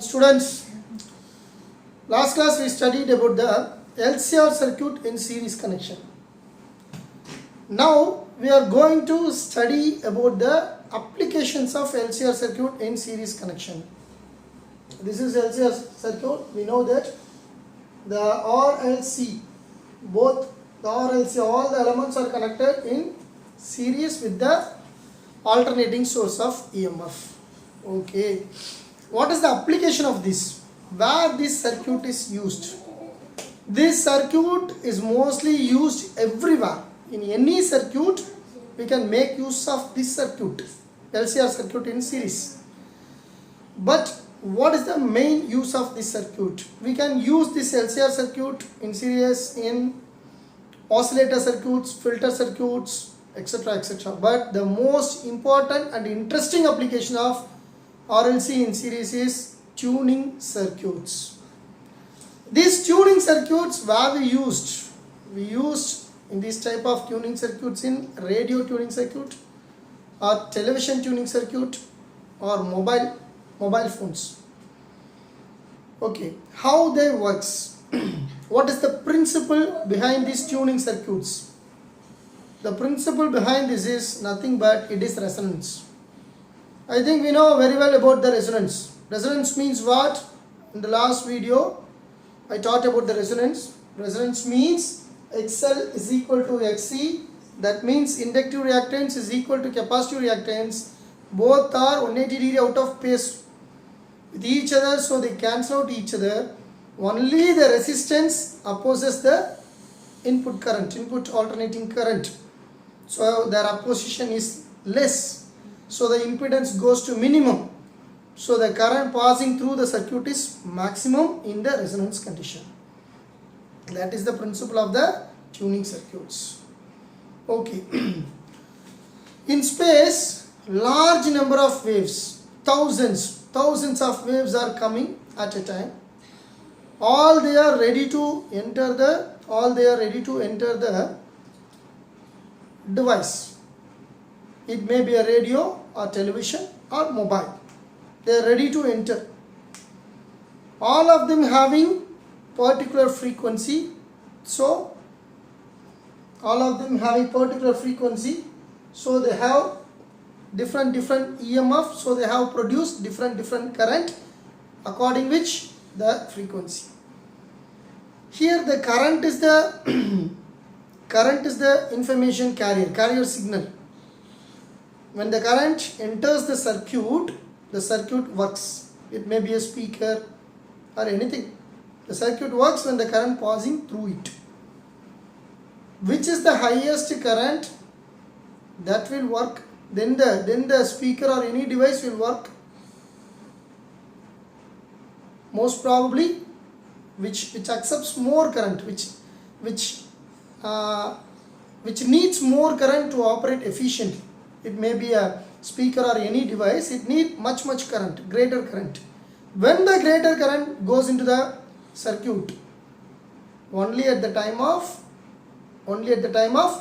Students, last class we studied about the LCR circuit in series connection. Now we are going to study about the applications of LCR circuit in series connection. This is LCR circuit. We know that the RLC, both the RLC, all the elements are connected in series with the alternating source of EMF. Okay. What is the application of this? Where this circuit is used? This circuit is mostly used everywhere. In any circuit, we can make use of this circuit, LCR circuit in series. But what is the main use of this circuit? We can use this LCR circuit in series in oscillator circuits, filter circuits, etc. etc. But the most important and interesting application of RLC in series is tuning circuits. These tuning circuits where we used in this type of tuning circuits in radio tuning circuit or television tuning circuit or mobile phones. Okay, how they works? What is the principle behind these tuning circuits? The principle behind this is nothing but it is resonance. I think we know very well about the resonance. Resonance means what? In the last video, I taught about the resonance. Resonance means XL is equal to XC. That means inductive reactance is equal to capacitive reactance. Both are 180 degree out of phase with each other, so they cancel out each other. Only the resistance opposes the input current, input alternating current. So their opposition is less. So the impedance goes to minimum. So the current passing through the circuit is maximum in the resonance condition. That is the principle of the tuning circuits. Okay. In space, large number of waves, thousands of waves are coming at a time. All they are ready to enter the device. It may be a radio or television or mobile. They are ready to enter. All of them having particular frequency. So all of them having particular frequency. So they have different EMF. So they have produced different current according which the frequency. Here the current is the information carrier signal. When the current enters the circuit works. It may be a speaker or anything. The circuit works when the current passing through it. Which is the highest current that will work? Then the speaker or any device will work. Most probably, which accepts more current, which needs more current to operate efficiently. It may be a speaker or any device. It needs much current, greater current. When the greater current goes into the circuit, only at the time of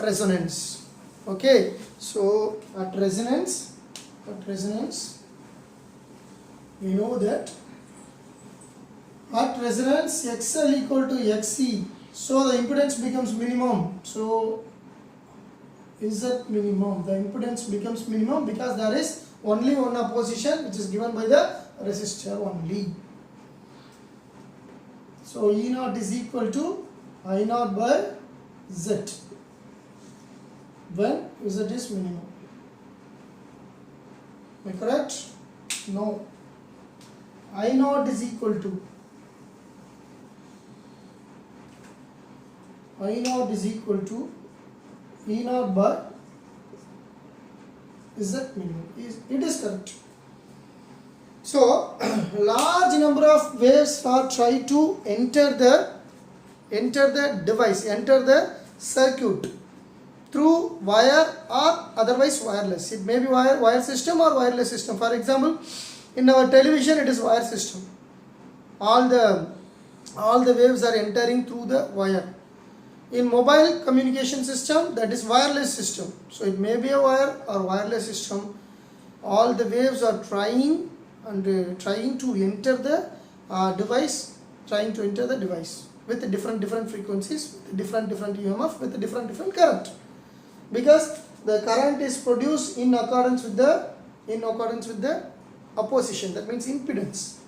resonance. Okay. So at resonance, we know that at resonance XL equal to XC. So the impedance becomes minimum. So Z minimum, the impedance becomes minimum because there is only one opposition which is given by the resistor only. So E0 is equal to I0 by Z when Z is minimum. Am I correct? No. I0 is equal to E0 by Z minimum. It is correct. So large number of waves are trying to enter the device, enter the circuit through wire or otherwise wireless. It may be wire system or wireless system. For example, in our television it is wire system. All the waves are entering through the wire. In mobile communication system, that is wireless system. So it may be a wire or wireless system. All the waves are trying and trying to enter the device, with different frequencies, with different EMF, with different current, because the current is produced in accordance with the opposition, that means impedance.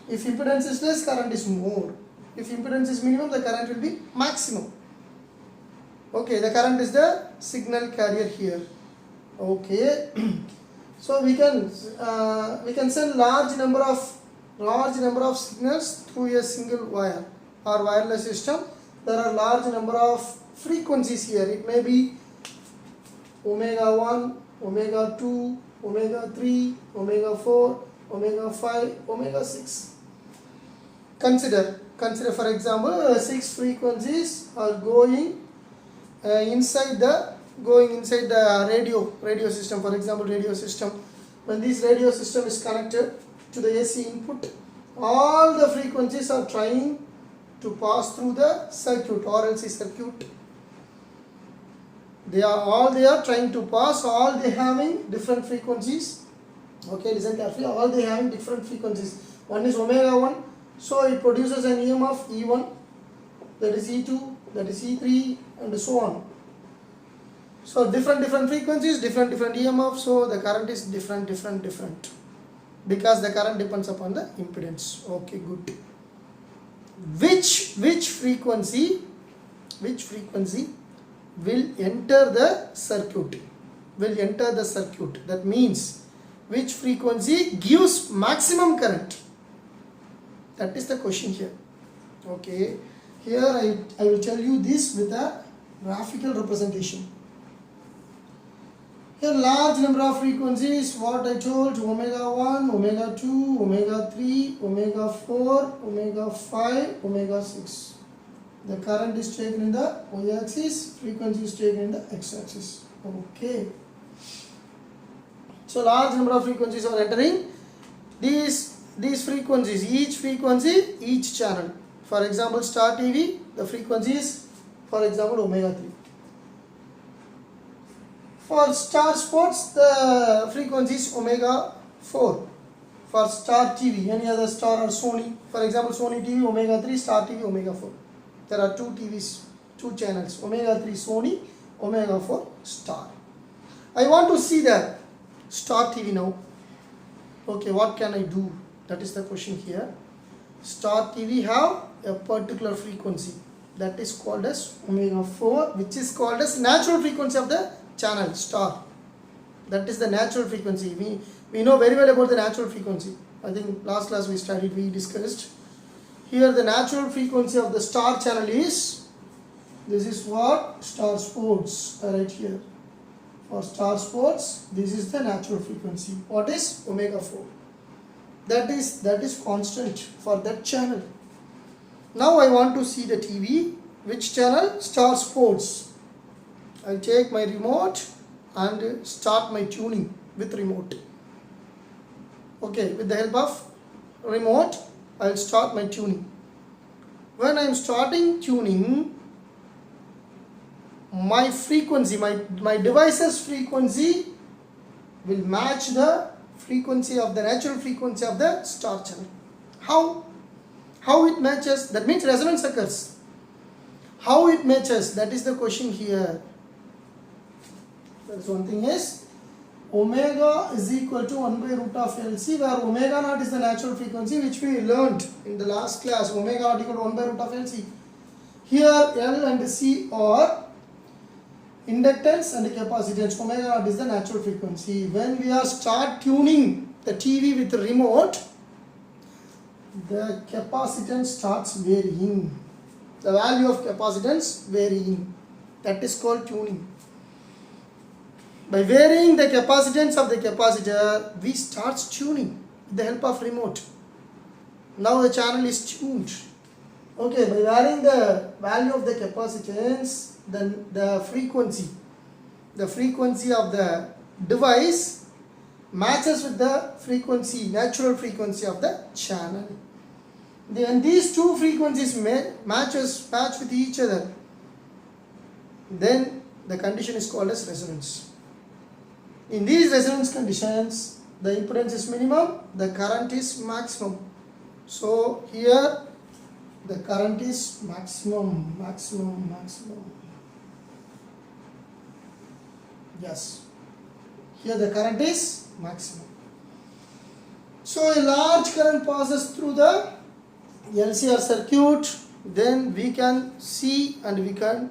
If impedance is less, current is more. If impedance is minimum, the current will be maximum. Okay, the current is the signal carrier here. Okay, so we can send large number of signals through a single wire or wireless system. There are large number of frequencies here. It may be omega 1, omega 2, omega 3, omega 4, omega 5, omega 6. Consider for example 6 frequencies are going inside the radio system. For example, radio system, when this radio system is connected to the AC input, all the frequencies are trying to pass through the circuit, RLC circuit. They are trying to pass, all they having different frequencies. Okay, listen carefully, all they having different frequencies. One is omega 1, so it produces an EMF E1, that is E2, that is E3, and so on. So different frequencies, different EMF, so the current is different, because the current depends upon the impedance. Okay, good. Which frequency will enter the circuit? That means which frequency gives maximum current? That is the question here. Okay, here I will tell you this with a graphical representation. Here large number of frequencies, what I told, omega 1, omega 2, omega 3, omega 4, omega 5, omega 6. The current is taken in the y-axis, frequency is taken in the x-axis. Okay. So large number of frequencies are entering. These frequencies, each frequency, each channel. For example, Star TV, the frequency is, for example, omega 3. For Star Sports, the frequency is omega 4. For Star TV, any other Star or Sony, for example, Sony TV, omega 3, Star TV, omega 4. There are two channels, omega 3 Sony, omega 4 Star. I want to see the Star TV now. Okay, what can I do? That is the question here. Star TV have a particular frequency, that is called as omega 4, which is called as natural frequency of the channel Star. That is the natural frequency. We know very well about the natural frequency. I think last class we discussed. Here the natural frequency of the Star channel is, this is what Star Sports, right here. For Star Sports, this is the natural frequency. What is omega 4? That is constant for that channel. Now I want to see the TV. Which channel? Star Sports. I'll take my remote and start my tuning with remote. Okay, with the help of remote, I'll start my tuning. When I'm starting tuning, my frequency, my device's frequency will match the frequency of the natural frequency of the Star channel. How it matches? That means resonance occurs. How it matches? That is the question here. That's one thing is, omega is equal to 1 by root of LC, where omega naught is the natural frequency, which we learnt in the last class. Omega naught equal to 1 by root of LC. Here L and C are inductance and capacitance. Omega naught is the natural frequency. When we are start tuning the TV with the remote, the capacitance starts varying. The value of capacitance varying. That is called tuning. By varying the capacitance of the capacitor, we start tuning with the help of remote. Now the channel is tuned. Okay, by varying the value of the capacitance, then the frequency of the device matches with the natural frequency of the channel. Then these two frequencies match with each other. Then the condition is called as resonance. In these resonance conditions, the impedance is minimum, the current is maximum. So here the current is maximum. Yes, here the current is maximum. So a large current passes through the LCR circuit, then we can see and we can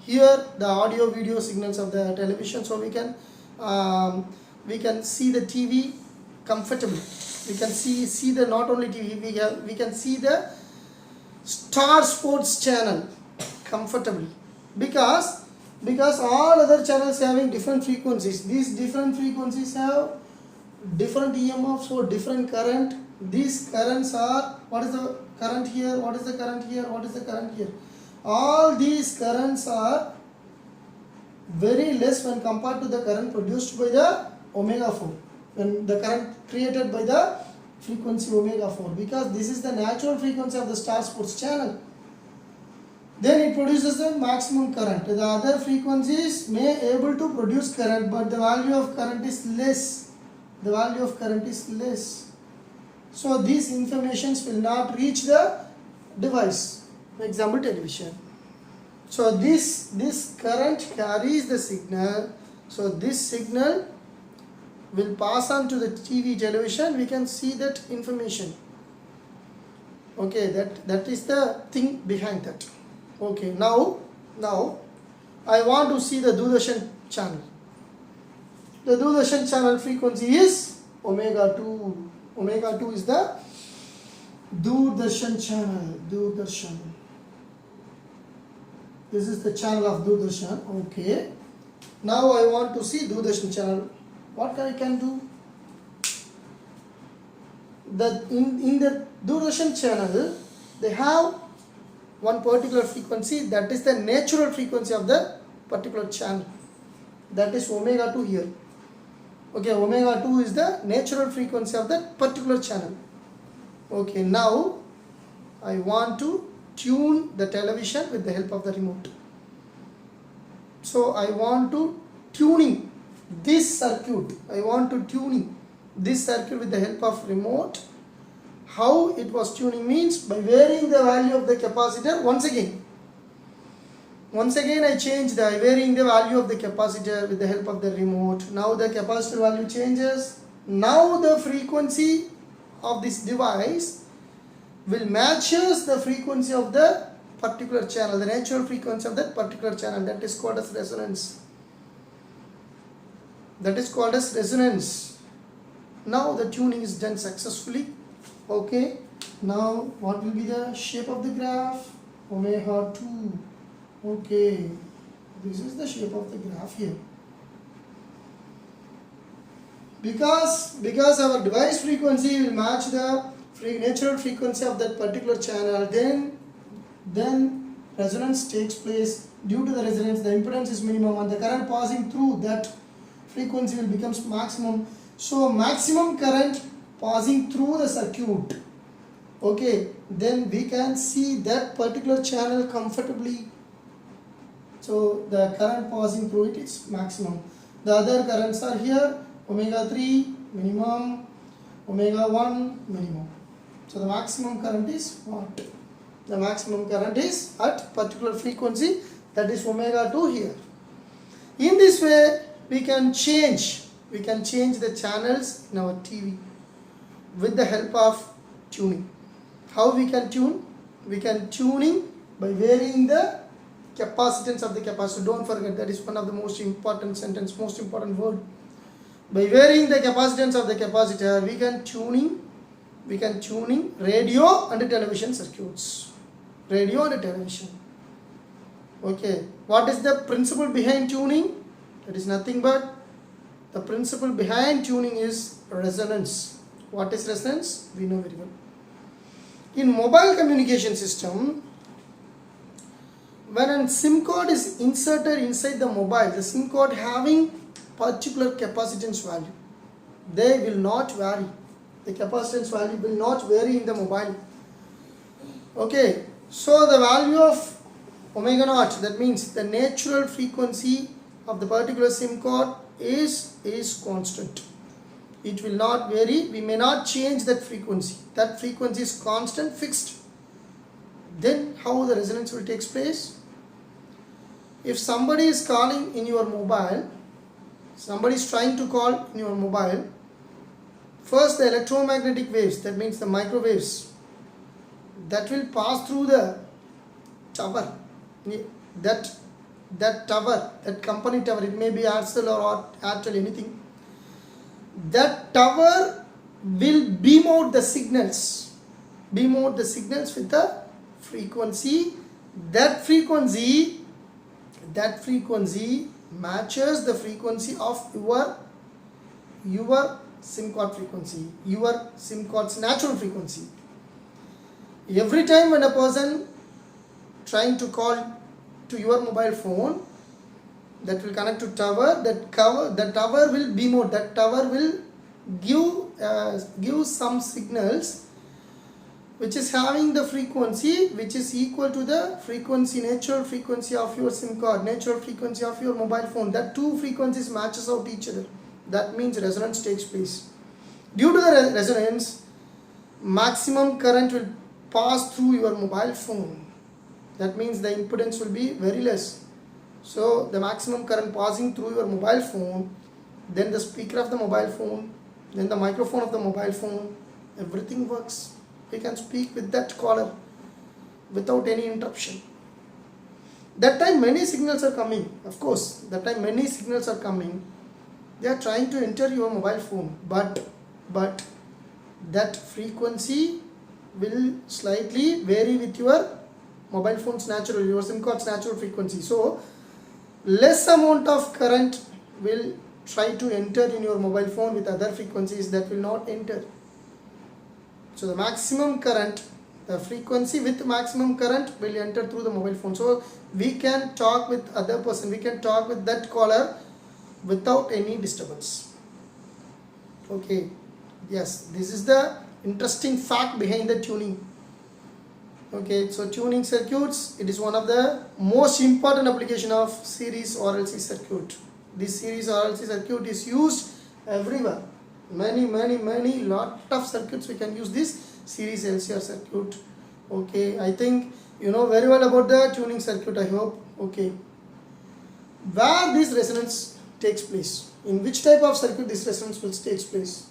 hear the audio video signals of the television. So we can see the TV comfortably. We can see the not only TV, we can see the Star Sports channel comfortably, because all other channels having different frequencies. These different frequencies have different EMFs or different current. These currents are, what is the current here, what is the current here, what is the current here. All these currents are very less when compared to the current produced by the omega 4, when the current created by the frequency omega 4, because this is the natural frequency of the Star Sports channel. Then it produces the maximum current. The other frequencies may able to produce current, but the value of current is less. So these informations will not reach the device, for example television. So this current carries the signal. So this signal will pass on to the TV, television. We can see that information. Okay, that is the thing behind that. Okay, now I want to see the Doordarshan channel. The Doordarshan channel frequency is omega 2. Omega 2 is the Doordarshan channel. Doordarshan. This is the channel of Doordarshan. Okay. Now I want to see Doordarshan channel. What I can do? In the Doordarshan channel, they have one particular frequency, that is the natural frequency of the particular channel. That is omega 2 here. Okay, omega 2 is the natural frequency of that particular channel. Okay, now I want to tune the television with the help of the remote. So I want to tuning this circuit. With the help of remote. How it was tuning means by varying the value of the capacitor once again. I change varying the value of the capacitor with the help of the remote. Now the capacitor value changes. Now the frequency of this device will matches the frequency of the particular channel, the natural frequency of that particular channel. That is called as resonance. Now the tuning is done successfully. Okay, now what will be the shape of the graph? Omega 2. Okay, this is the shape of the graph here. Because our device frequency will match the natural frequency of that particular channel, then resonance takes place. Due to the resonance, the impedance is minimum and the current passing through that frequency will becomes maximum. So maximum current passing through the circuit. Okay, then we can see that particular channel comfortably. So the current passing through it is maximum. The other currents are here, omega 3 minimum, omega 1 minimum. So the maximum current is what? The maximum current is at particular frequency, that is omega 2 here. In this way we can change the channels in our TV with the help of tuning. How we can tune? We can tuning by varying the capacitance of the capacitor. Don't forget, that is one of the most important sentence, most important word. By varying the capacitance of the capacitor, we can tuning radio and television circuits. Radio and television. Okay, what is the principle behind tuning? That is nothing but the principle behind tuning is resonance. What is resonance? We know very well. In mobile communication system, when a SIM card is inserted inside the mobile, the SIM card having particular capacitance value, they will not vary. The capacitance value will not vary in the mobile. Okay, so the value of omega naught, that means the natural frequency of the particular SIM card is constant. It will not vary. We may not change that frequency. That frequency is constant, fixed. Then how the resonance will take place? If somebody is calling in your mobile, somebody is trying to call in your mobile, first the electromagnetic waves, that means the microwaves, that will pass through the tower. That tower, that company tower, it may be Aircel or Airtel, anything. That tower will beam out the signals with the frequency. That frequency matches the frequency of your SIM card frequency, your SIM card's natural frequency. Every time when a person trying to call to your mobile phone, that will connect to tower, that tower will beam out, that tower will give some signals which is having the frequency which is equal to the frequency, natural frequency of your SIM card, natural frequency of your mobile phone. That two frequencies matches out each other. That means resonance takes place. Due to the resonance, maximum current will pass through your mobile phone. That means the impedance will be very less. So the maximum current passing through your mobile phone, then the speaker of the mobile phone, then the microphone of the mobile phone, everything works. We can speak with that caller without any interruption. That time many signals are coming. Of course, that time many signals are coming. They are trying to enter your mobile phone, but that frequency will slightly vary with your mobile phone's natural, your SIM card's natural frequency. So less amount of current will try to enter in your mobile phone with other frequencies that will not enter. So the maximum current, the frequency with maximum current will enter through the mobile phone. So we can talk with other person, we can talk with that caller without any disturbance. Okay, yes, this is the interesting fact behind the tuning. Okay, so tuning circuits, it is one of the most important application of series RLC circuit. This series RLC circuit is used everywhere. Many lot of circuits we can use this series LCR circuit. Okay, I think you know very well about the tuning circuit, I hope. Okay, where this resonance takes place, in which type of circuit this resonance will take place?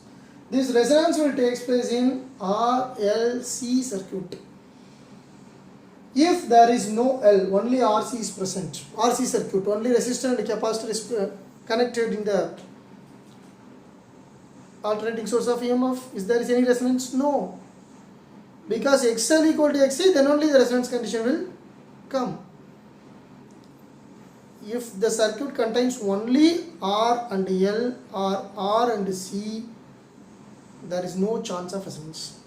This resonance will take place in RLC circuit. If there is no L, only RC is present, RC circuit, only resistor and capacitor is connected in the alternating source of EMF, is there is any resonance? No. Because XL equal to XC, then only the resonance condition will come. If the circuit contains only R and L or R and C, there is no chance of resonance.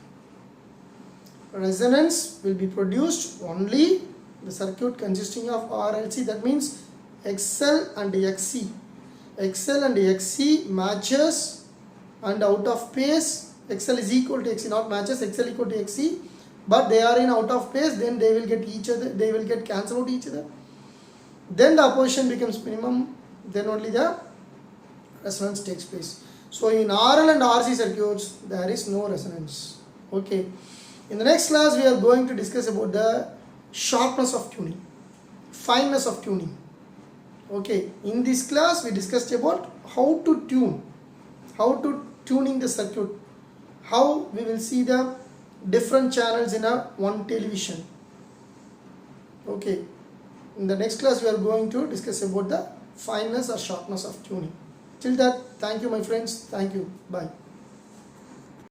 Resonance will be produced only the circuit consisting of RLC, that means XL and XC. XL and XC matches and out of phase. XL is equal to XC, not matches, XL equal to XC, but they are in out of phase, then they will get each other, they will get cancelled out each other. Then the opposition becomes minimum, then only the resonance takes place. So in RL and RC circuits, there is no resonance. Okay. In the next class, we are going to discuss about the sharpness of tuning, fineness of tuning. Okay. In this class, we discussed about how to tuning the circuit, how we will see the different channels in one television. Okay. In the next class, we are going to discuss about the fineness or sharpness of tuning. Till that, thank you my friends. Thank you. Bye.